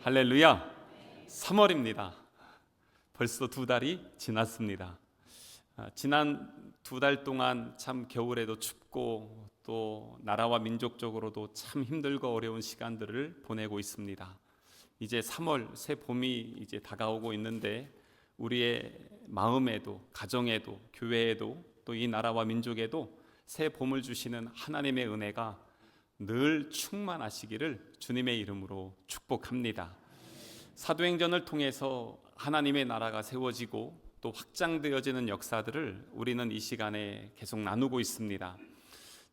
할렐루야. 3월입니다. 벌써 2달이 지났습니다. 지난 2달 동안 참 겨울에도 춥고 또 나라와 민족적으로도 참 힘들고 어려운 시간들을 보내고 있습니다. 이제 3월 새 봄이 이제 다가오고 있는데 우리의 마음에도 가정에도 교회에도 또 이 나라와 민족에도 새 봄을 주시는 하나님의 은혜가 늘 충만하시기를 주님의 이름으로 축복합니다. 사도행전을 통해서 하나님의 나라가 세워지고 또 확장되어지는 역사들을 우리는 이 시간에 계속 나누고 있습니다.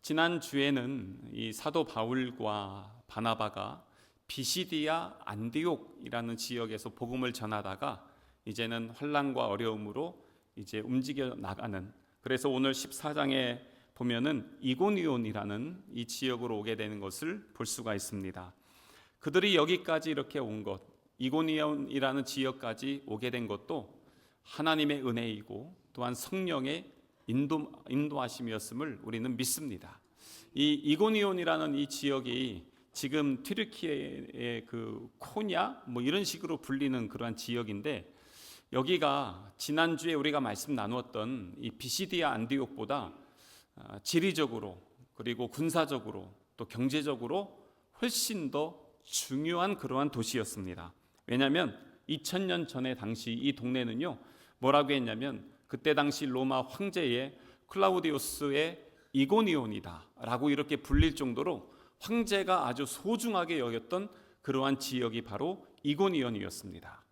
지난 주에는 이 사도 바울과 바나바가 비시디아 안디옥이라는 지역에서 복음을 전하다가 이제는 환난과 어려움으로 이제 움직여 나가는, 그래서 오늘 14장에 보면은 이고니온이라는 이 지역으로 오게 되는 것을 볼 수가 있습니다. 그들이 여기까지 이렇게 온 것, 이고니온이라는 지역까지 오게 된 것도 하나님의 은혜이고 또한 성령의 인도하심이었음을 우리는 믿습니다. 이 이고니온이라는 이 지역이 지금 튀르키예의 그 코냐 뭐 이런 식으로 불리는 그러한 지역인데, 여기가 지난주에 우리가 말씀 나누었던 이 비시디아 안디옥보다 지리적으로 그리고 군사적으로 또 경제적으로 훨씬 더 중요한 그러한 도시였습니다. 왜냐하면 2000년 전에 당시 이 동네는요 뭐라고 했냐면, 그때 당시 로마 황제의 클라우디우스의 이고니온이다 라고 이렇게 불릴 정도로 황제가 아주 소중하게 여겼던 그러한 지역이 바로 이고니온이었습니다.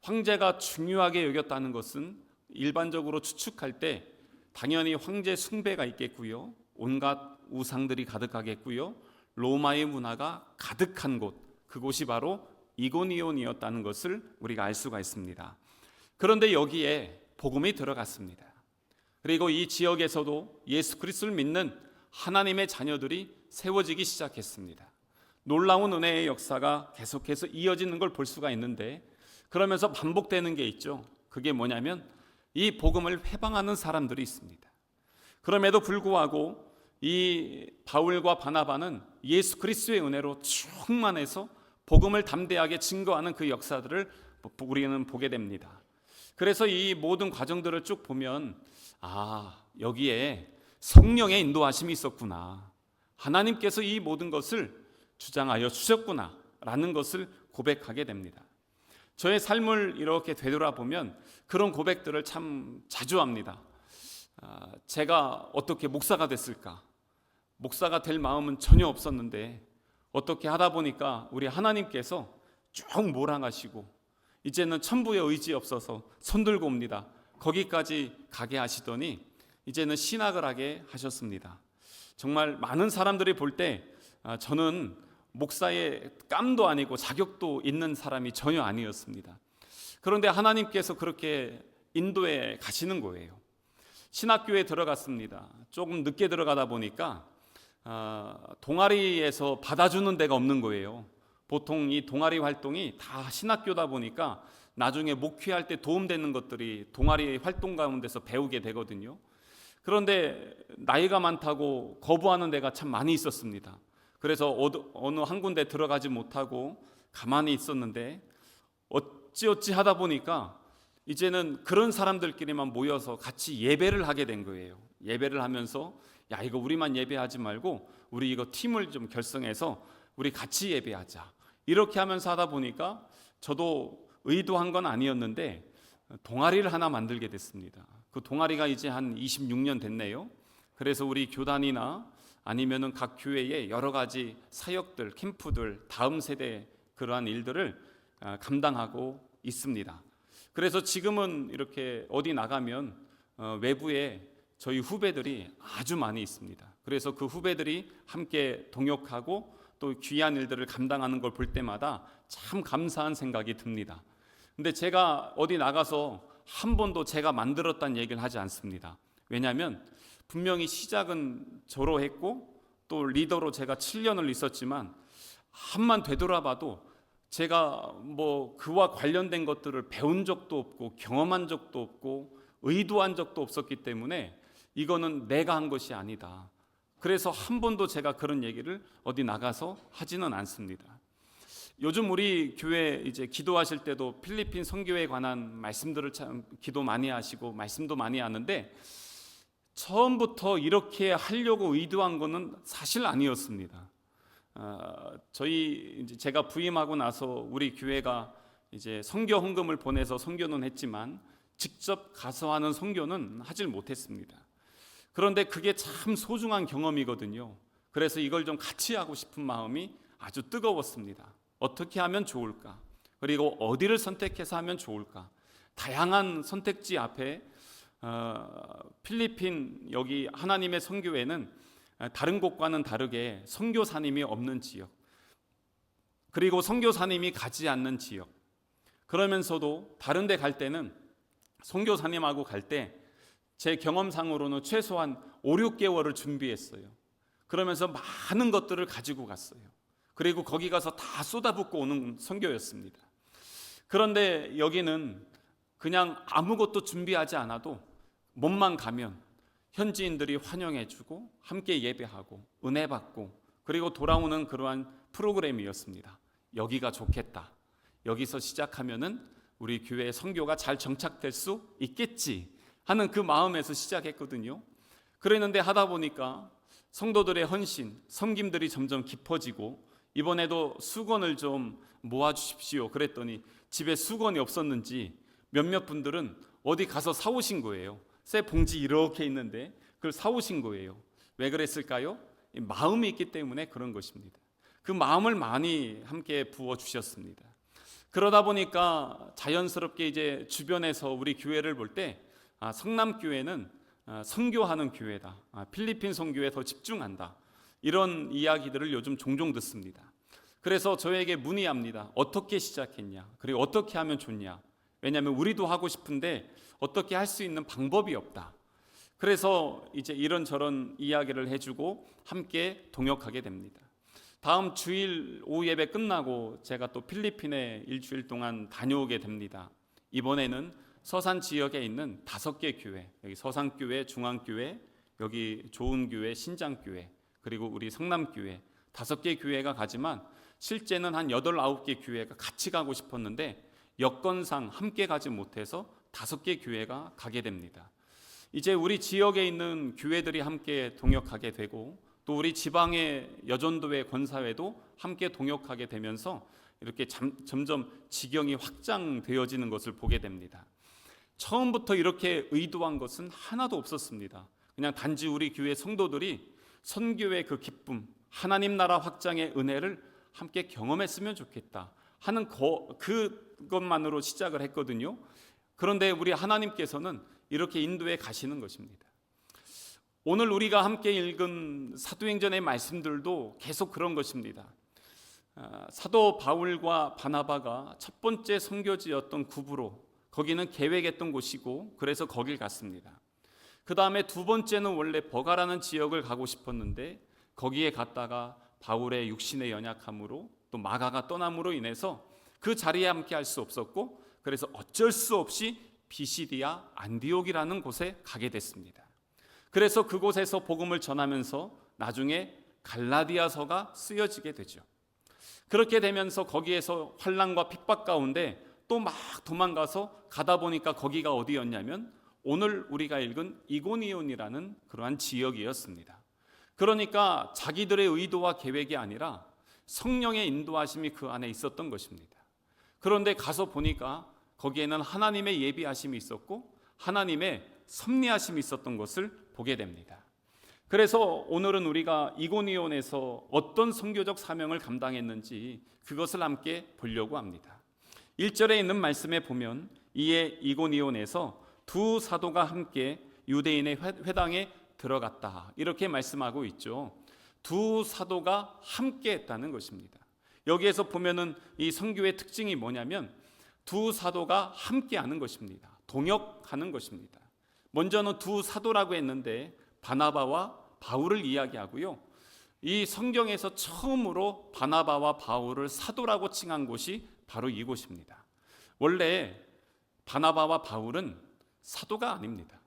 황제가 중요하게 여겼다는 것은 일반적으로 추측할 때 당연히 황제 숭배가 있겠고요, 온갖 우상들이 가득하겠고요, 로마의 문화가 가득한 곳, 그곳이 바로 이고니온이었다는 것을 우리가 알 수가 있습니다. 그런데 여기에 복음이 들어갔습니다. 그리고 이 지역에서도 예수 그리스도를 믿는 하나님의 자녀들이 세워지기 시작했습니다. 놀라운 은혜의 역사가 계속해서 이어지는 걸 볼 수가 있는데, 그러면서 반복되는 게 있죠. 그게 뭐냐면 이 복음을 회방하는 사람들이 있습니다. 그럼에도 불구하고 이 바울과 바나바는 예수 그리스도의 은혜로 충만해서 복음을 담대하게 증거하는 그 역사들을 우리는 보게 됩니다. 그래서 이 모든 과정들을 쭉 보면 여기에 성령의 인도하심이 있었구나, 하나님께서 이 모든 것을 주장하여 주셨구나 라는 것을 고백하게 됩니다. 저의 삶을 이렇게 되돌아보면 그런 고백들을 참 자주 합니다. 제가 어떻게 목사가 됐을까? 목사가 될 마음은 전혀 없었는데 어떻게 하다 보니까 우리 하나님께서 쭉 몰아가시고 이제는 천부의 의지 없어서 손 들고 옵니다. 거기까지 가게 하시더니 이제는 신학을 하게 하셨습니다. 정말 많은 사람들이 볼 때 저는 목사의 깜도 아니고 자격도 있는 사람이 전혀 아니었습니다. 그런데 하나님께서 그렇게 인도에 가시는 거예요. 신학교에 들어갔습니다. 조금 늦게 들어가다 보니까 동아리에서 받아주는 데가 없는 거예요. 보통 이 동아리 활동이 다 신학교다 보니까 나중에 목회할 때 도움되는 것들이 동아리 활동 가운데서 배우게 되거든요. 그런데 나이가 많다고 거부하는 데가 참 많이 있었습니다. 그래서 어느 한 군데 들어가지 못하고 가만히 있었는데 어찌어찌 하다 보니까 이제는 그런 사람들끼리만 모여서 같이 예배를 하게 된 거예요. 예배를 하면서 이거 우리만 예배하지 말고 우리 이거 팀을 좀 결성해서 우리 같이 예배하자, 이렇게 하면서 하다 보니까 저도 의도한 건 아니었는데 동아리를 하나 만들게 됐습니다. 그 동아리가 이제 한 26년 됐네요. 그래서 우리 교단이나 아니면은 각 교회의 여러 가지 사역들, 캠프들, 다음 세대 그러한 일들을 감당하고 있습니다. 그래서 지금은 이렇게 어디 나가면 외부에 저희 후배들이 아주 많이 있습니다. 그래서 그 후배들이 함께 동역하고 또 귀한 일들을 감당하는 걸 볼 때마다 참 감사한 생각이 듭니다. 근데 제가 어디 나가서 한 번도 제가 만들었다는 얘기를 하지 않습니다. 왜냐하면 분명히 시작은 저로 했고 또 리더로 제가 7년을 있었지만 한만 되돌아봐도 제가 뭐 그와 관련된 것들을 배운 적도 없고 경험한 적도 없고 의도한 적도 없었기 때문에 이거는 내가 한 것이 아니다. 그래서 한 번도 제가 그런 얘기를 어디 나가서 하지는 않습니다. 요즘 우리 교회 이제 기도하실 때도 필리핀 선교에 관한 말씀들을 참 기도 많이 하시고 말씀도 많이 하는데, 처음부터 이렇게 하려고 의도한 것은 사실 아니었습니다. 제가 부임하고 나서 우리 교회가 이제 선교 헌금을 보내서 선교는 했지만 직접 가서 하는 선교는 하질 못했습니다. 그런데 그게 참 소중한 경험이거든요. 그래서 이걸 좀 같이 하고 싶은 마음이 아주 뜨거웠습니다. 어떻게 하면 좋을까? 그리고 어디를 선택해서 하면 좋을까? 다양한 선택지 앞에 필리핀 여기 하나님의 선교회는 다른 곳과는 다르게 선교사님이 없는 지역, 그리고 선교사님이 가지 않는 지역, 그러면서도 다른 데 갈 때는 선교사님하고 갈 때 제 경험상으로는 최소한 5, 6개월을 준비했어요. 그러면서 많은 것들을 가지고 갔어요. 그리고 거기 가서 다 쏟아붓고 오는 선교였습니다. 그런데 여기는 그냥 아무것도 준비하지 않아도 몸만 가면 현지인들이 환영해주고 함께 예배하고 은혜 받고 그리고 돌아오는 그러한 프로그램이었습니다. 여기가 좋겠다. 여기서 시작하면은 우리 교회의 선교가 잘 정착될 수 있겠지 하는 그 마음에서 시작했거든요. 그랬는데 하다 보니까 성도들의 헌신, 섬김들이 점점 깊어지고, 이번에도 수건을 좀 모아주십시오 그랬더니 집에 수건이 없었는지 몇몇 분들은 어디 가서 사오신 거예요. 새 봉지 이렇게 있는데 그걸 사오신 거예요. 왜 그랬을까요? 마음이 있기 때문에 그런 것입니다. 그 마음을 많이 함께 부어주셨습니다. 그러다 보니까 자연스럽게 이제 주변에서 우리 교회를 볼 때 성남교회는 선교하는 교회다, 필리핀 선교에 더 집중한다, 이런 이야기들을 요즘 종종 듣습니다. 그래서 저에게 문의합니다. 어떻게 시작했냐, 그리고 어떻게 하면 좋냐. 왜냐하면 우리도 하고 싶은데 어떻게 할 수 있는 방법이 없다. 그래서 이제 이런저런 이야기를 해주고 함께 동역하게 됩니다. 다음 주일 오후 예배 끝나고 제가 또 필리핀에 일주일 동안 다녀오게 됩니다. 이번에는 서산 지역에 있는 5개 교회, 여기 서산교회, 중앙교회, 여기 좋은교회, 신장교회, 그리고 우리 성남교회 5개 교회가 가지만 실제는 한 8, 9개 교회가 같이 가고 싶었는데 여건상 함께 가지 못해서 5개 교회가 가게 됩니다. 이제 우리 지역에 있는 교회들이 함께 동역하게 되고, 또 우리 지방의 여전도회, 권사회도 함께 동역하게 되면서 이렇게 점점 지경이 확장되어지는 것을 보게 됩니다. 처음부터 이렇게 의도한 것은 하나도 없었습니다. 그냥 단지 우리 교회 성도들이 선교의 그 기쁨, 하나님 나라 확장의 은혜를 함께 경험했으면 좋겠다 하는 그것만으로 시작을 했거든요. 그런데 우리 하나님께서는 이렇게 인도해 가시는 것입니다. 오늘 우리가 함께 읽은 사도행전의 말씀들도 계속 그런 것입니다. 사도 바울과 바나바가 첫 번째 선교지였던 구브로, 거기는 계획했던 곳이고 그래서 거길 갔습니다. 그 다음에 두 번째는 원래 버가라는 지역을 가고 싶었는데 거기에 갔다가 바울의 육신의 연약함으로 또 마가가 떠남으로 인해서 그 자리에 함께 할 수 없었고, 그래서 어쩔 수 없이 비시디아 안디옥이라는 곳에 가게 됐습니다. 그래서 그곳에서 복음을 전하면서 나중에 갈라디아서가 쓰여지게 되죠. 그렇게 되면서 거기에서 환난과 핍박 가운데 또 막 도망가서 가다 보니까 거기가 어디였냐면 오늘 우리가 읽은 이고니온이라는 그러한 지역이었습니다. 그러니까 자기들의 의도와 계획이 아니라 성령의 인도하심이 그 안에 있었던 것입니다. 그런데 가서 보니까 거기에는 하나님의 예비하심이 있었고 하나님의 섭리하심이 있었던 것을 보게 됩니다. 그래서 오늘은 우리가 이고니온에서 어떤 선교적 사명을 감당했는지 그것을 함께 보려고 합니다. 1절에 있는 말씀에 보면 이에 이고니온에서 두 사도가 함께 유대인의 회당에 들어갔다, 이렇게 말씀하고 있죠. 두 사도가 함께 했다는 것입니다. 여기에서 보면은 이 선교의 특징이 뭐냐면 두 사도가 함께 하는 것입니다. 동역하는 것입니다. 먼저는 두 사도라고 했는데 바나바와 바울을 이야기하고요. 이 성경에서 처음으로 바나바와 바울을 사도라고 칭한 곳이 바로 이곳입니다. 원래 바나바와 바울은 사도가 아닙니다.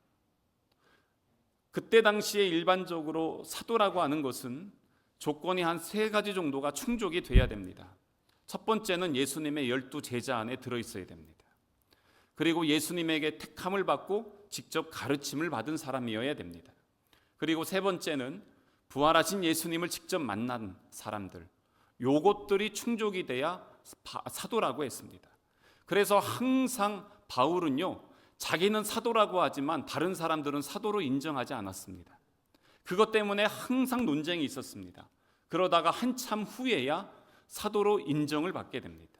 그때 당시에 일반적으로 사도라고 하는 것은 조건이 한 3가지 정도가 충족이 돼야 됩니다. 첫 번째는 예수님의 12 제자 안에 들어있어야 됩니다. 그리고 예수님에게 택함을 받고 직접 가르침을 받은 사람이어야 됩니다. 그리고 세 번째는 부활하신 예수님을 직접 만난 사람들, 요것들이 충족이 돼야 사도라고 했습니다. 그래서 항상 바울은요, 자기는 사도라고 하지만 다른 사람들은 사도로 인정하지 않았습니다. 그것 때문에 항상 논쟁이 있었습니다. 그러다가 한참 후에야 사도로 인정을 받게 됩니다.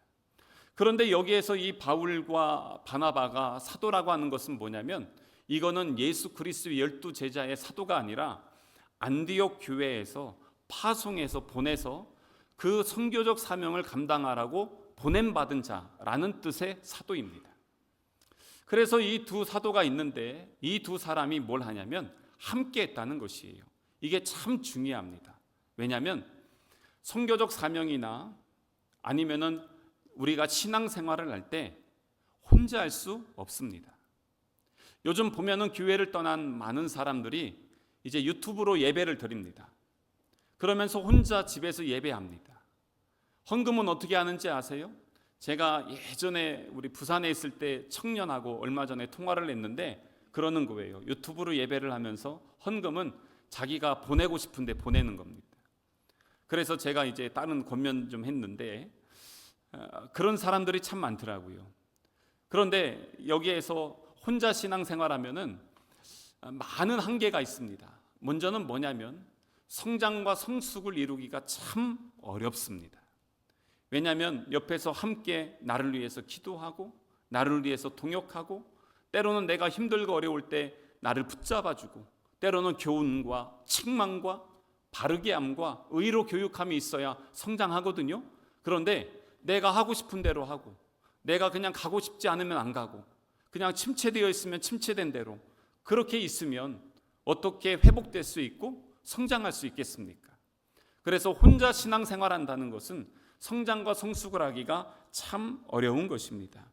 그런데 여기에서 이 바울과 바나바가 사도라고 하는 것은 뭐냐면, 이거는 예수 그리스도의 12 제자의 사도가 아니라 안디옥 교회에서 파송해서 보내서 그 선교적 사명을 감당하라고 보냄받은 자라는 뜻의 사도입니다. 그래서 이 두 사도가 있는데 이 두 사람이 뭘 하냐면 함께 했다는 것이에요. 이게 참 중요합니다. 왜냐하면 선교적 사명이나 아니면은 우리가 신앙생활을 할 때 혼자 할 수 없습니다. 요즘 보면은 교회를 떠난 많은 사람들이 이제 유튜브로 예배를 드립니다. 그러면서 혼자 집에서 예배합니다. 헌금은 어떻게 하는지 아세요? 제가 예전에 우리 부산에 있을 때 청년하고 얼마 전에 통화를 했는데 그러는 거예요. 유튜브로 예배를 하면서 헌금은 자기가 보내고 싶은데 보내는 겁니다. 그래서 제가 이제 다른 권면 좀 했는데 그런 사람들이 참 많더라고요. 그런데 여기에서 혼자 신앙생활하면은 많은 한계가 있습니다. 먼저는 뭐냐면 성장과 성숙을 이루기가 참 어렵습니다. 왜냐하면 옆에서 함께 나를 위해서 기도하고 나를 위해서 동역하고 때로는 내가 힘들고 어려울 때 나를 붙잡아주고 때로는 교훈과 책망과 바르게 함과 의로 교육함이 있어야 성장하거든요. 그런데 내가 하고 싶은 대로 하고 내가 그냥 가고 싶지 않으면 안 가고 그냥 침체되어 있으면 침체된 대로 그렇게 있으면 어떻게 회복될 수 있고 성장할 수 있겠습니까? 그래서 혼자 신앙생활한다는 것은 성장과 성숙을 하기가 참 어려운 것입니다.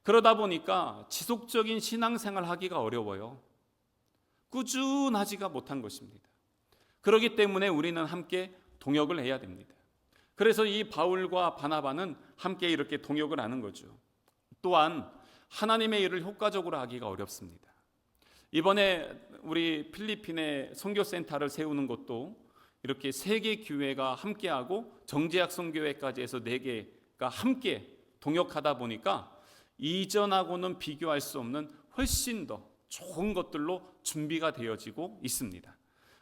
그러다 보니까 지속적인 신앙생활 하기가 어려워요. 꾸준하지가 못한 것입니다. 그렇기 때문에 우리는 함께 동역을 해야 됩니다. 그래서 이 바울과 바나바는 함께 이렇게 동역을 하는 거죠. 또한 하나님의 일을 효과적으로 하기가 어렵습니다. 이번에 우리 필리핀에 선교센터를 세우는 것도 이렇게 3개 교회가 함께하고 정제학 선교회까지 해서 4개가 함께 동역하다 보니까 이전하고는 비교할 수 없는 훨씬 더 좋은 것들로 준비가 되어지고 있습니다.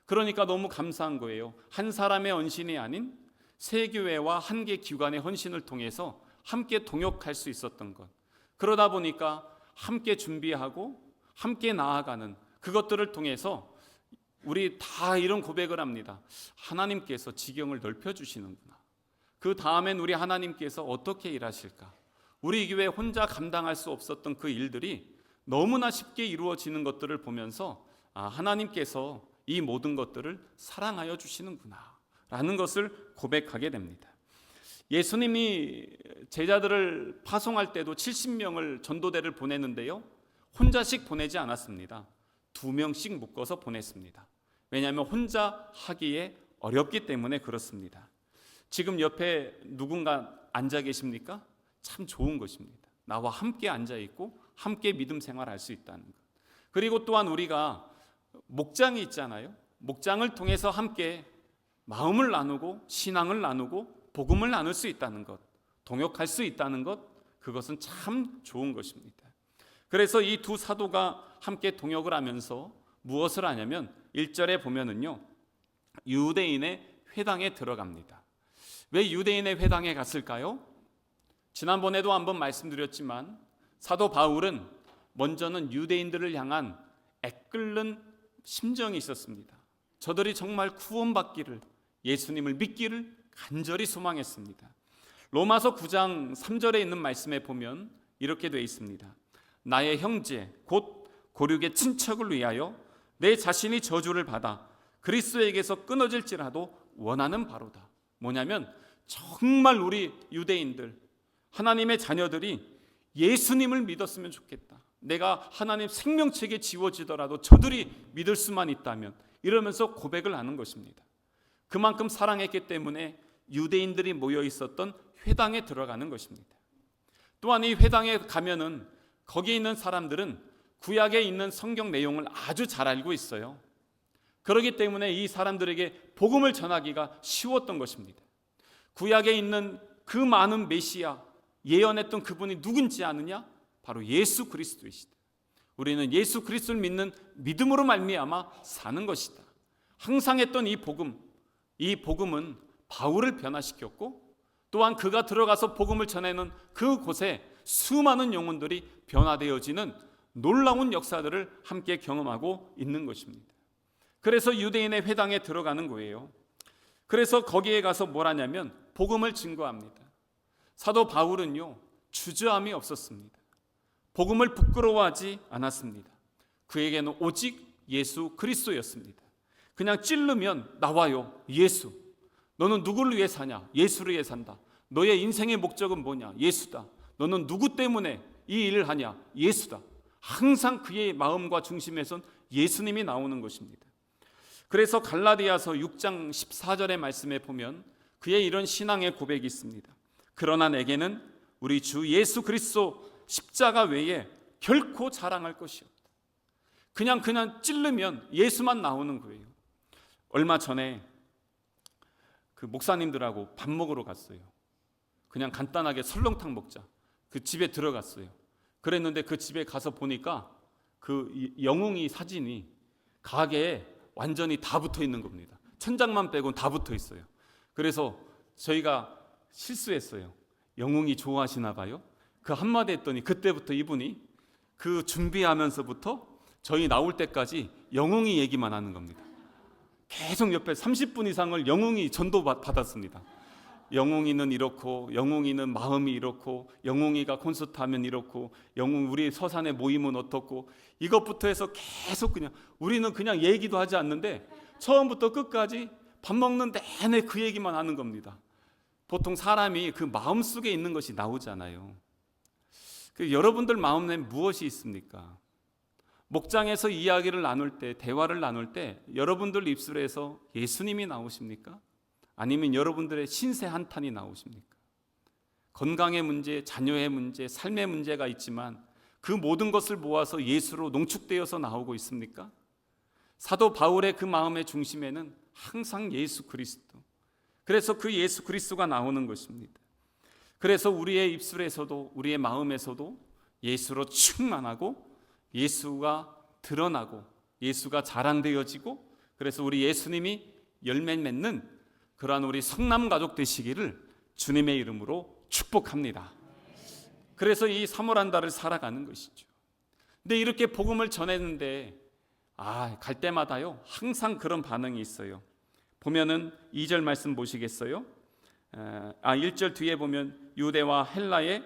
그러니까 너무 감사한 거예요. 한 사람의 헌신이 아닌 3교회와 1개 기관의 헌신을 통해서 함께 동역할 수 있었던 것. 그러다 보니까 함께 준비하고 함께 나아가는 그것들을 통해서 우리 다 이런 고백을 합니다. 하나님께서 지경을 넓혀주시는구나. 그 다음엔 우리 하나님께서 어떻게 일하실까? 우리 교회 혼자 감당할 수 없었던 그 일들이 너무나 쉽게 이루어지는 것들을 보면서 하나님께서 이 모든 것들을 사랑하여 주시는구나 라는 것을 고백하게 됩니다. 예수님이 제자들을 파송할 때도 70명을 전도대를 보내는데요, 혼자씩 보내지 않았습니다. 2명씩 묶어서 보냈습니다. 왜냐하면 혼자 하기에 어렵기 때문에 그렇습니다. 지금 옆에 누군가 앉아 계십니까? 참 좋은 것입니다. 나와 함께 앉아 있고 함께 믿음 생활할 수 있다는 것. 그리고 또한 우리가 목장이 있잖아요. 목장을 통해서 함께 마음을 나누고 신앙을 나누고 복음을 나눌 수 있다는 것, 동역할 수 있다는 것, 그것은 참 좋은 것입니다. 그래서 이 두 사도가 함께 동역을 하면서 무엇을 하냐면 1절에 보면은요, 유대인의 회당에 들어갑니다. 왜 유대인의 회당에 갔을까요? 지난번에도 한번 말씀드렸지만 사도 바울은 먼저는 유대인들을 향한 애끓는 심정이 있었습니다. 저들이 정말 구원받기를, 예수님을 믿기를 간절히 소망했습니다. 로마서 9장 3절에 있는 말씀에 보면 이렇게 되어 있습니다. 나의 형제 곧 고륙의 친척을 위하여 내 자신이 저주를 받아 그리스도에게서 끊어질지라도 원하는 바로다. 뭐냐면 정말 우리 유대인들, 하나님의 자녀들이 예수님을 믿었으면 좋겠다. 내가 하나님 생명책에 지워지더라도 저들이 믿을 수만 있다면, 이러면서 고백을 하는 것입니다. 그만큼 사랑했기 때문에 유대인들이 모여 있었던 회당에 들어가는 것입니다. 또한 이 회당에 가면은 거기에 있는 사람들은 구약에 있는 성경 내용을 아주 잘 알고 있어요. 그렇기 때문에 이 사람들에게 복음을 전하기가 쉬웠던 것입니다. 구약에 있는 그 많은 메시아, 예언했던 그분이 누군지 아느냐? 바로 예수 그리스도이시다. 우리는 예수 그리스도를 믿는 믿음으로 말미암아 사는 것이다. 항상 했던 이 복음은 바울을 변화시켰고, 또한 그가 들어가서 복음을 전하는 그곳에 수많은 영혼들이 변화되어지는 놀라운 역사들을 함께 경험하고 있는 것입니다. 그래서 유대인의 회당에 들어가는 거예요. 그래서 거기에 가서 뭘 하냐면 복음을 증거합니다. 사도 바울은요, 주저함이 없었습니다. 복음을 부끄러워하지 않았습니다. 그에게는 오직 예수 그리스도였습니다. 그냥 찌르면 나와요. 예수. 너는 누구를 위해 사냐? 예수를 위해 산다. 너의 인생의 목적은 뭐냐? 예수다. 너는 누구 때문에 이 일을 하냐? 예수다. 항상 그의 마음과 중심에선 예수님이 나오는 것입니다. 그래서 갈라디아서 6장 14절의 말씀에 보면 그의 이런 신앙의 고백이 있습니다. 그러나 내게는 우리 주 예수 그리스도 십자가 외에 결코 자랑할 것이 없다. 그냥 찌르면 예수만 나오는 거예요. 얼마 전에 그 목사님들하고 밥 먹으러 갔어요. 그냥 간단하게 설렁탕 먹자. 그 집에 들어갔어요. 그랬는데 그 집에 가서 보니까 그 영웅이 사진이 가게에 완전히 다 붙어 있는 겁니다. 천장만 빼고는 다 붙어 있어요. 그래서 저희가 실수했어요. 영웅이 좋아하시나 봐요. 그 한마디 했더니 그때부터 이분이 그 준비하면서부터 저희 나올 때까지 영웅이 얘기만 하는 겁니다. 계속 옆에 30분 이상을 영웅이 전도 받았습니다. 영웅이는 이렇고, 영웅이는 마음이 이렇고, 영웅이가 콘서트 하면 이렇고, 영웅 우리 서산의 모임은 어떻고, 이것부터 해서 계속 그냥 우리는 그냥 얘기도 하지 않는데 처음부터 끝까지 밥 먹는 내내 그 얘기만 하는 겁니다. 보통 사람이 그 마음속에 있는 것이 나오잖아요. 여러분들 마음에 무엇이 있습니까? 목장에서 이야기를 나눌 때, 대화를 나눌 때 여러분들 입술에서 예수님이 나오십니까? 아니면 여러분들의 신세 한탄이 나오십니까? 건강의 문제, 자녀의 문제, 삶의 문제가 있지만 그 모든 것을 모아서 예수로 농축되어서 나오고 있습니까? 사도 바울의 그 마음의 중심에는 항상 예수 그리스도, 그래서 그 예수 그리스도가 나오는 것입니다. 그래서 우리의 입술에서도 우리의 마음에서도 예수로 충만하고 예수가 드러나고 예수가 자랑되어지고, 그래서 우리 예수님이 열매 맺는 그러한 우리 성남 가족 되시기를 주님의 이름으로 축복합니다. 그래서 이 3월 한 달을 살아가는 것이죠. 근데 이렇게 복음을 전했는데 갈 때마다요 항상 그런 반응이 있어요. 보면은 2절 말씀 보시겠어요? 1절 뒤에 보면 유대와 헬라의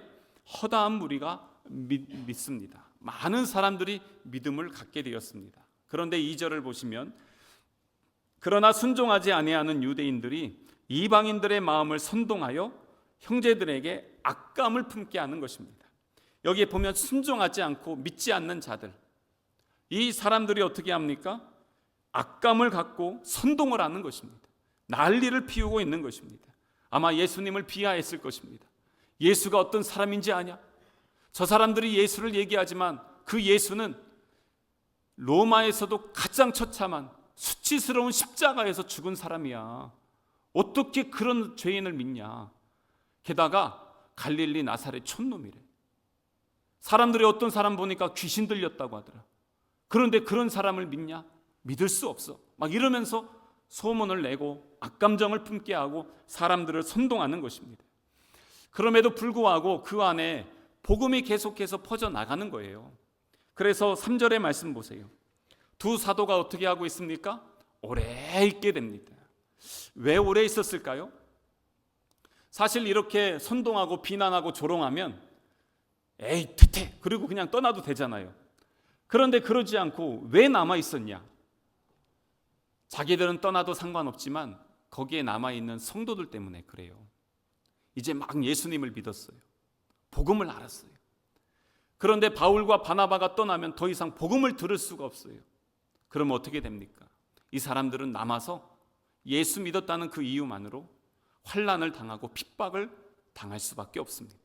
허다한 무리가 믿습니다. 많은 사람들이 믿음을 갖게 되었습니다. 그런데 2절을 보시면 그러나 순종하지 아니하는 유대인들이 이방인들의 마음을 선동하여 형제들에게 악감을 품게 하는 것입니다. 여기에 보면 순종하지 않고 믿지 않는 자들, 이 사람들이 어떻게 합니까? 악감을 갖고 선동을 하는 것입니다. 난리를 피우고 있는 것입니다. 아마 예수님을 비하했을 것입니다. 예수가 어떤 사람인지 아냐? 저 사람들이 예수를 얘기하지만 그 예수는 로마에서도 가장 처참한 수치스러운 십자가에서 죽은 사람이야. 어떻게 그런 죄인을 믿냐? 게다가 갈릴리 나사렛 촌놈이래. 사람들이 어떤 사람 보니까 귀신 들렸다고 하더라. 그런데 그런 사람을 믿냐? 믿을 수 없어. 막 이러면서 소문을 내고 악감정을 품게 하고 사람들을 선동하는 것입니다. 그럼에도 불구하고 그 안에 복음이 계속해서 퍼져나가는 거예요. 그래서 3절의 말씀 보세요. 두 사도가 어떻게 하고 있습니까? 오래 있게 됩니다. 왜 오래 있었을까요? 사실 이렇게 선동하고 비난하고 조롱하면 에이 퇴퇴 그리고 그냥 떠나도 되잖아요. 그런데 그러지 않고 왜 남아 있었냐? 자기들은 떠나도 상관없지만 거기에 남아있는 성도들 때문에 그래요. 이제 막 예수님을 믿었어요. 복음을 알았어요. 그런데 바울과 바나바가 떠나면 더 이상 복음을 들을 수가 없어요. 그러면 어떻게 됩니까? 이 사람들은 남아서 예수 믿었다는 그 이유만으로 환난을 당하고 핍박을 당할 수밖에 없습니다.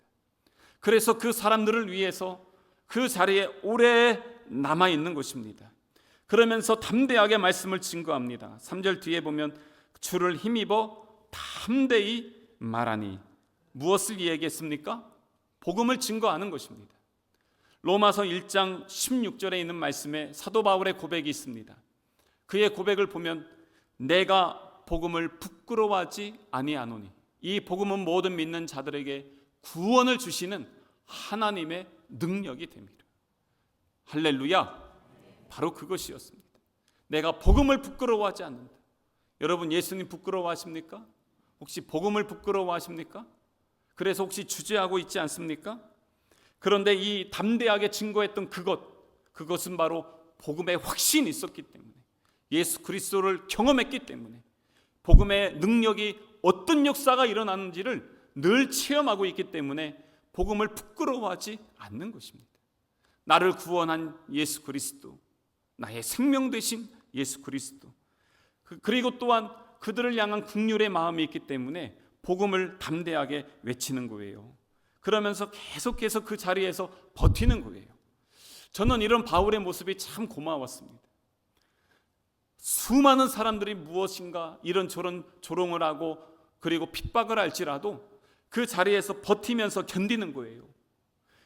그래서 그 사람들을 위해서 그 자리에 오래 남아있는 것입니다. 그러면서 담대하게 말씀을 증거합니다. 3절 뒤에 보면 주를 힘입어 담대히 말하니, 무엇을 이야기했습니까? 복음을 증거하는 것입니다. 로마서 1장 16절에 있는 말씀에 사도 바울의 고백이 있습니다. 그의 고백을 보면 내가 복음을 부끄러워하지 아니하노니, 이 복음은 모든 믿는 자들에게 구원을 주시는 하나님의 능력이 됩니다. 할렐루야. 바로 그것이었습니다. 내가 복음을 부끄러워하지 않는다. 여러분, 예수님 부끄러워하십니까? 혹시 복음을 부끄러워하십니까? 그래서 혹시 주저하고 있지 않습니까? 그런데 이 담대하게 증거했던 그것은 바로 복음의 확신이 있었기 때문에, 예수 그리스도를 경험했기 때문에, 복음의 능력이 어떤 역사가 일어나는지를 늘 체험하고 있기 때문에 복음을 부끄러워하지 않는 것입니다. 나를 구원한 예수 그리스도, 나의 생명 되신 예수 그리스도, 그리고 또한 그들을 향한 긍휼의 마음이 있기 때문에 복음을 담대하게 외치는 거예요. 그러면서 계속해서 그 자리에서 버티는 거예요. 저는 이런 바울의 모습이 참 고마웠습니다. 수많은 사람들이 무엇인가 이런저런 조롱을 하고 그리고 핍박을 할지라도 그 자리에서 버티면서 견디는 거예요.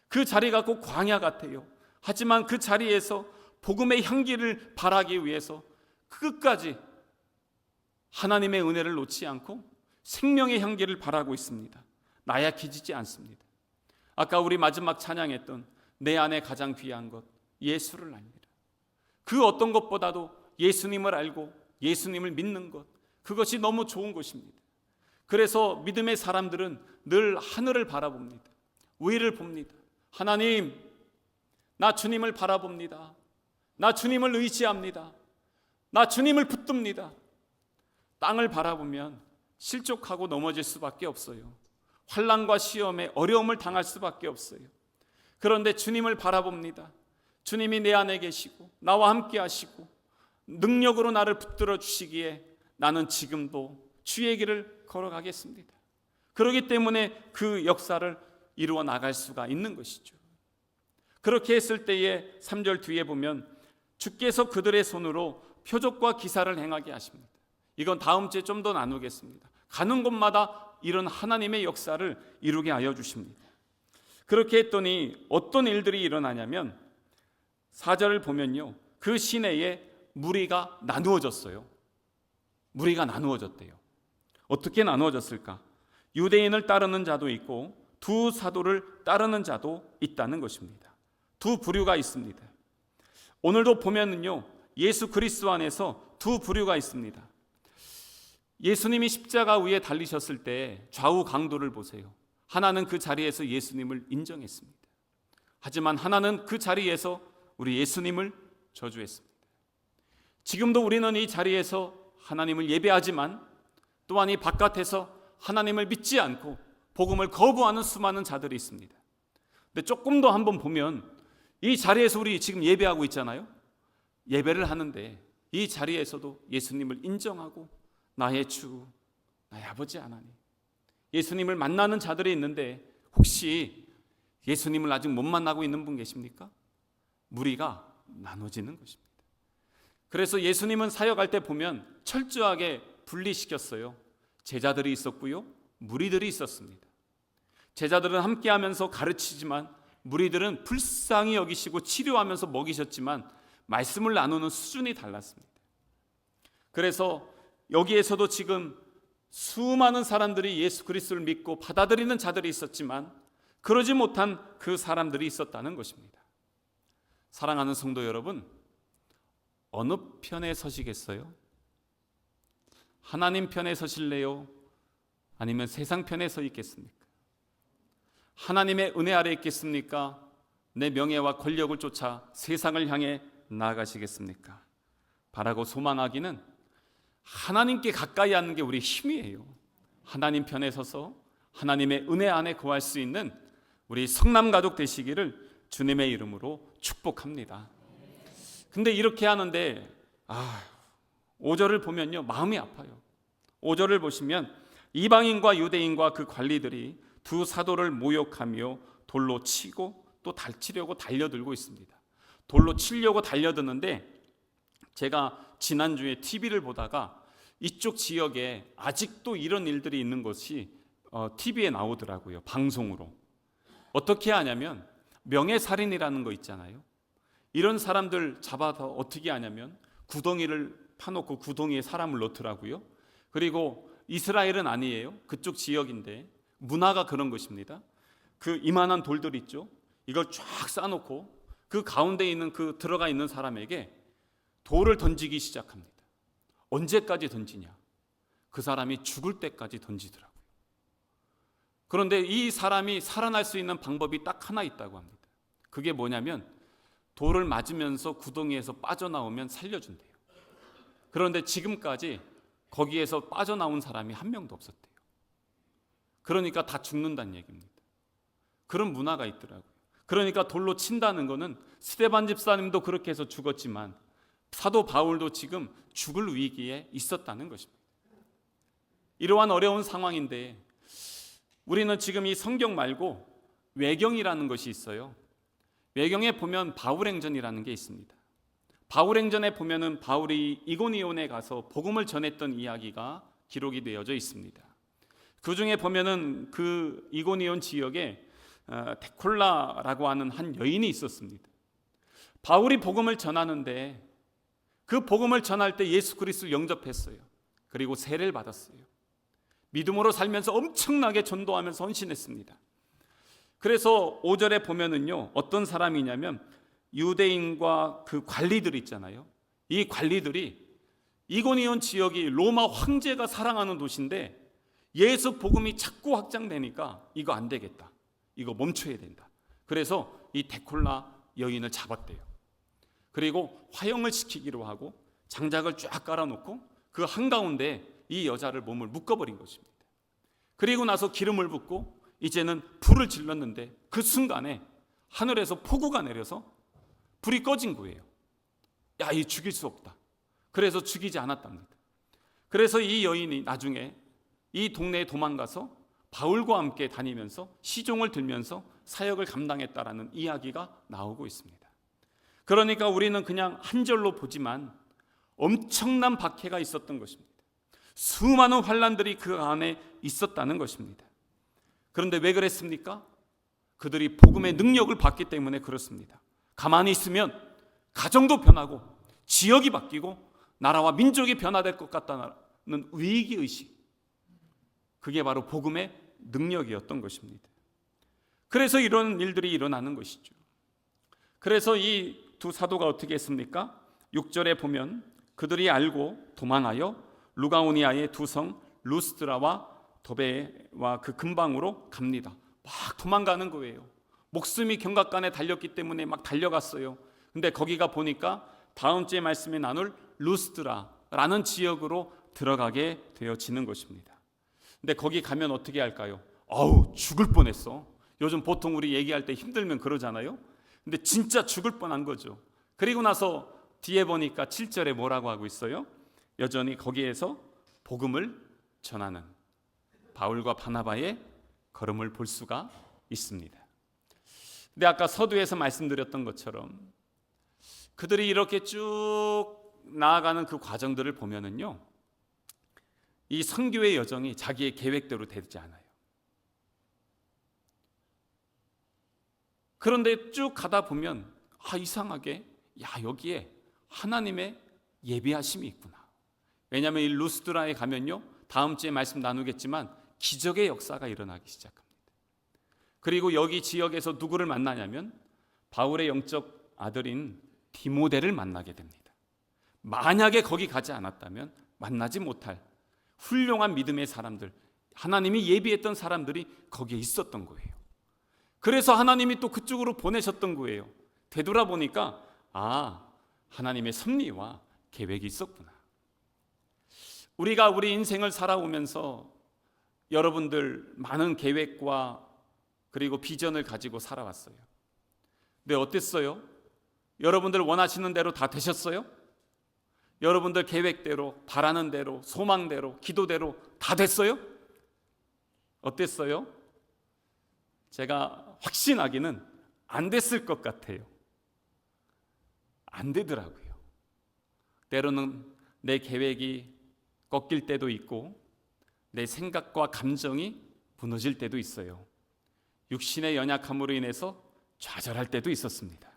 그 자리가 꼭 광야 같아요. 하지만 그 자리에서 복음의 향기를 발하기 위해서 끝까지 하나님의 은혜를 놓지 않고 생명의 향기를 발하고 있습니다. 나약해지지 않습니다. 아까 우리 마지막 찬양했던 내 안에 가장 귀한 것, 예수를 압니다. 그 어떤 것보다도 예수님을 알고 예수님을 믿는 것, 그것이 너무 좋은 것입니다. 그래서 믿음의 사람들은 늘 하늘을 바라봅니다. 위를 봅니다. 하나님, 나 주님을 바라봅니다. 나 주님을 의지합니다. 나 주님을 붙듭니다. 땅을 바라보면 실족하고 넘어질 수밖에 없어요. 환난과 시험에 어려움을 당할 수밖에 없어요. 그런데 주님을 바라봅니다. 주님이 내 안에 계시고 나와 함께 하시고 능력으로 나를 붙들어 주시기에 나는 지금도 주의 길을 걸어가겠습니다. 그렇기 때문에 그 역사를 이루어 나갈 수가 있는 것이죠. 그렇게 했을 때에 3절 뒤에 보면 주께서 그들의 손으로 표적과 기사를 행하게 하십니다. 이건 다음 주에 좀 더 나누겠습니다. 가는 곳마다 이런 하나님의 역사를 이루게 하여 주십니다. 그렇게 했더니 어떤 일들이 일어나냐면 4절을 보면요, 그 시내에 무리가 나누어졌어요. 무리가 나누어졌대요. 어떻게 나누어졌을까? 유대인을 따르는 자도 있고 두 사도를 따르는 자도 있다는 것입니다. 두 부류가 있습니다. 오늘도 보면은요, 예수 그리스도 안에서 두 부류가 있습니다. 예수님이 십자가 위에 달리셨을 때 좌우 강도를 보세요. 하나는 그 자리에서 예수님을 인정했습니다. 하지만 하나는 그 자리에서 우리 예수님을 저주했습니다. 지금도 우리는 이 자리에서 하나님을 예배하지만 또한 이 바깥에서 하나님을 믿지 않고 복음을 거부하는 수많은 자들이 있습니다. 근데 조금 더 한번 보면 이 자리에서 우리 지금 예배하고 있잖아요. 예배를 하는데 이 자리에서도 예수님을 인정하고 나의 주, 나의 아버지 하나님, 예수님을 만나는 자들이 있는데 혹시 예수님을 아직 못 만나고 있는 분 계십니까? 무리가 나눠지는 것입니다. 그래서 예수님은 사역할 때 보면 철저하게 분리시켰어요. 제자들이 있었고요, 무리들이 있었습니다. 제자들은 함께하면서 가르치지만 무리들은 불쌍히 여기시고 치료하면서 먹이셨지만 말씀을 나누는 수준이 달랐습니다. 그래서 여기에서도 지금 수많은 사람들이 예수 그리스도를 믿고 받아들이는 자들이 있었지만 그러지 못한 그 사람들이 있었다는 것입니다. 사랑하는 성도 여러분, 어느 편에 서시겠어요? 하나님 편에 서실래요? 아니면 세상 편에 서 있겠습니까? 하나님의 은혜 아래 있겠습니까? 내 명예와 권력을 쫓아 세상을 향해 나아가시겠습니까? 바라고 소망하기는 하나님께 가까이 하는 게 우리의 힘이에요. 하나님 편에 서서 하나님의 은혜 안에 거할 수 있는 우리 성남 가족 되시기를 주님의 이름으로 축복합니다. 근데 이렇게 하는데 5절을 보면요, 마음이 아파요. 5절을 보시면 이방인과 유대인과 그 관리들이 두 사도를 모욕하며 돌로 치고 또 다치려고 달려들고 있습니다. 돌로 치려고 달려드는데 제가 지난주에 TV를 보다가 이쪽 지역에 아직도 이런 일들이 있는 것이 TV에 나오더라고요. 방송으로. 어떻게 하냐면 명예살인이라는 거 있잖아요. 이런 사람들 잡아서 어떻게 하냐면 구덩이를 파놓고 구덩이에 사람을 넣더라고요. 그리고 이스라엘은 아니에요. 그쪽 지역인데 문화가 그런 것입니다. 그 이만한 돌들 있죠. 이걸 쫙 쌓아놓고 그 가운데 있는 그 들어가 있는 사람에게 돌을 던지기 시작합니다. 언제까지 던지냐? 그 사람이 죽을 때까지 던지더라고요. 그런데 이 사람이 살아날 수 있는 방법이 딱 하나 있다고 합니다. 그게 뭐냐면 돌을 맞으면서 구덩이에서 빠져나오면 살려준대요. 그런데 지금까지 거기에서 빠져나온 사람이 한 명도 없었대요. 그러니까 다 죽는다는 얘기입니다. 그런 문화가 있더라고요. 그러니까 돌로 친다는 거는 스데반 집사님도 그렇게 해서 죽었지만 사도 바울도 지금 죽을 위기에 있었다는 것입니다. 이러한 어려운 상황인데 우리는 지금 이 성경 말고 외경이라는 것이 있어요. 외경에 보면 바울행전이라는 게 있습니다. 바울행전에 보면은 바울이 이고니온에 가서 복음을 전했던 이야기가 기록이 되어져 있습니다. 그 중에 보면은 그 이고니온 지역에 데콜라라고 하는 한 여인이 있었습니다. 바울이 복음을 전하는데 그 복음을 전할 때 예수 그리스도를 영접했어요. 그리고 세례를 받았어요. 믿음으로 살면서 엄청나게 전도하면서 헌신했습니다. 그래서 5절에 보면은요, 어떤 사람이냐면 유대인과 그 관리들 있잖아요. 이 관리들이 이고니온 지역이 로마 황제가 사랑하는 도시인데 예수 복음이 자꾸 확장되니까 이거 안 되겠다. 이거 멈춰야 된다. 그래서 이 데콜라 여인을 잡았대요. 그리고 화형을 시키기로 하고 장작을 쫙 깔아놓고 그 한가운데 이 여자를 몸을 묶어버린 것입니다. 그리고 나서 기름을 붓고 이제는 불을 질렀는데 그 순간에 하늘에서 폭우가 내려서 불이 꺼진 거예요. 야, 이 죽일 수 없다. 그래서 죽이지 않았답니다. 그래서 이 여인이 나중에 이 동네에 도망가서 바울과 함께 다니면서 시종을 들면서 사역을 감당했다라는 이야기가 나오고 있습니다. 그러니까 우리는 그냥 한 절로 보지만 엄청난 박해가 있었던 것입니다. 수많은 환난들이 그 안에 있었다는 것입니다. 그런데 왜 그랬습니까? 그들이 복음의 능력을 받기 때문에 그렇습니다. 가만히 있으면 가정도 변하고 지역이 바뀌고 나라와 민족이 변화될 것 같다는 위기의식, 그게 바로 복음의 능력이었던 것입니다. 그래서 이런 일들이 일어나는 것이죠. 그래서 이 두 사도가 어떻게 했습니까? 6절에 보면 그들이 알고 도망하여 루가오니아의 두 성 루스드라와 도베와 그 근방으로 갑니다. 막 도망가는 거예요. 목숨이 경각간에 달렸기 때문에 막 달려갔어요. 근데 거기가 보니까 다음 주에 말씀에 나눌 루스드라라는 지역으로 들어가게 되어지는 것입니다. 근데 거기 가면 어떻게 할까요? 죽을 뻔했어. 요즘 보통 우리 얘기할 때 힘들면 그러잖아요. 근데 진짜 죽을 뻔한 거죠. 그리고 나서 뒤에 보니까 7절에 뭐라고 하고 있어요? 여전히 거기에서 복음을 전하는 바울과 바나바의 걸음을 볼 수가 있습니다. 근데 아까 서두에서 말씀드렸던 것처럼 그들이 이렇게 쭉 나아가는 그 과정들을 보면은요, 이 선교의 여정이 자기의 계획대로 되지 않아요. 그런데 쭉 가다 보면 이상하게 여기에 하나님의 예비하심이 있구나. 왜냐하면 이 루스드라에 가면요, 다음 주에 말씀 나누겠지만 기적의 역사가 일어나기 시작합니다. 그리고 여기 지역에서 누구를 만나냐면 바울의 영적 아들인 디모데를 만나게 됩니다. 만약에 거기 가지 않았다면 만나지 못할 훌륭한 믿음의 사람들, 하나님이 예비했던 사람들이 거기에 있었던 거예요. 그래서 하나님이 또 그쪽으로 보내셨던 거예요. 되돌아보니까 하나님의 섭리와 계획이 있었구나. 우리가 우리 인생을 살아오면서 여러분들 많은 계획과 그리고 비전을 가지고 살아왔어요. 근데 어땠어요? 여러분들 원하시는 대로 다 되셨어요? 여러분들 계획대로, 바라는 대로, 소망대로, 기도대로 다 됐어요? 어땠어요? 제가 확신하기는 안 됐을 것 같아요. 안 되더라고요. 때로는 내 계획이 꺾일 때도 있고 내 생각과 감정이 무너질 때도 있어요. 육신의 연약함으로 인해서 좌절할 때도 있었습니다.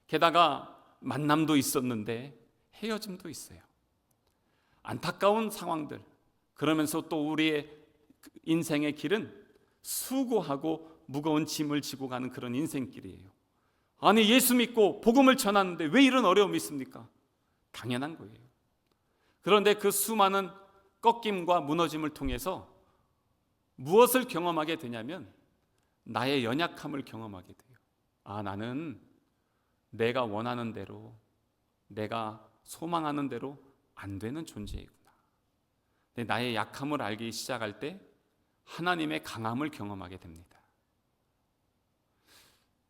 게다가 만남도 있었는데 헤어짐도 있어요. 안타까운 상황들, 그러면서 또 우리의 인생의 길은 수고하고 무거운 짐을 지고 가는 그런 인생길이에요. 아니, 예수 믿고 복음을 전하는데 왜 이런 어려움이 있습니까? 당연한 거예요. 그런데 그 수많은 꺾임과 무너짐을 통해서 무엇을 경험하게 되냐면 나의 연약함을 경험하게 돼요. 아, 나는 내가 원하는 대로, 내가 소망하는 대로 안 되는 존재이구나. 나의 약함을 알기 시작할 때 하나님의 강함을 경험하게 됩니다.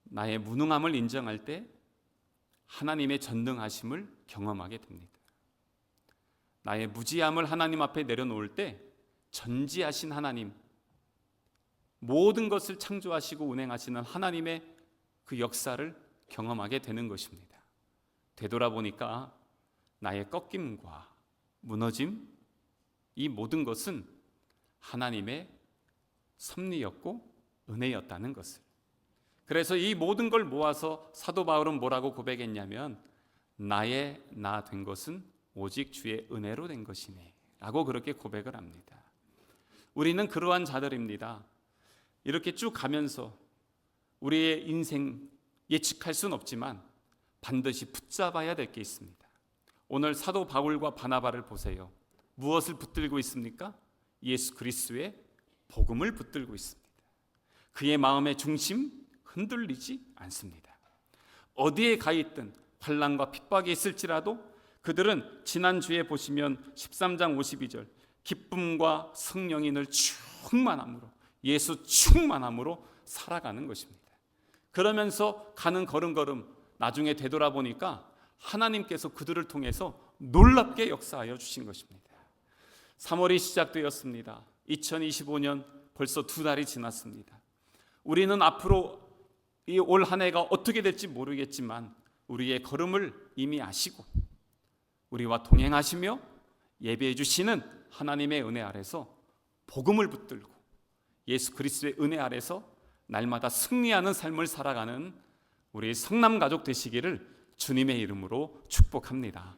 나의 무능함을 인정할 때 하나님의 전능하심을 경험하게 됩니다. 나의 무지함을 하나님 앞에 내려놓을 때 전지하신 하나님, 모든 것을 창조하시고 운행하시는 하나님의 그 역사를 경험하게 되는 것입니다. 되돌아보니까 나의 꺾임과 무너짐, 이 모든 것은 하나님의 섭리였고 은혜였다는 것을. 그래서 이 모든 걸 모아서 사도 바울은 뭐라고 고백했냐면 나의 나 된 것은 오직 주의 은혜로 된 것이네 라고 그렇게 고백을 합니다. 우리는 그러한 자들입니다. 이렇게 쭉 가면서 우리의 인생 예측할 수는 없지만 반드시 붙잡아야 될 게 있습니다. 오늘 사도 바울과 바나바를 보세요. 무엇을 붙들고 있습니까? 예수 그리스도의 복음을 붙들고 있습니다. 그의 마음의 중심 흔들리지 않습니다. 어디에 가 있든 환난과 핍박이 있을지라도 그들은 지난주에 보시면 13장 52절 기쁨과 성령인을 충만함으로, 예수 충만함으로 살아가는 것입니다. 그러면서 가는 걸음걸음 나중에 되돌아보니까 하나님께서 그들을 통해서 놀랍게 역사하여 주신 것입니다. 3월이 시작되었습니다. 2025년 벌써 2달이 지났습니다. 우리는 앞으로 이 올 한 해가 어떻게 될지 모르겠지만 우리의 걸음을 이미 아시고 우리와 동행하시며 예배해 주시는 하나님의 은혜 아래서 복음을 붙들고 예수 그리스도의 은혜 아래서 날마다 승리하는 삶을 살아가는 우리 성남 가족 되시기를 주님의 이름으로 축복합니다.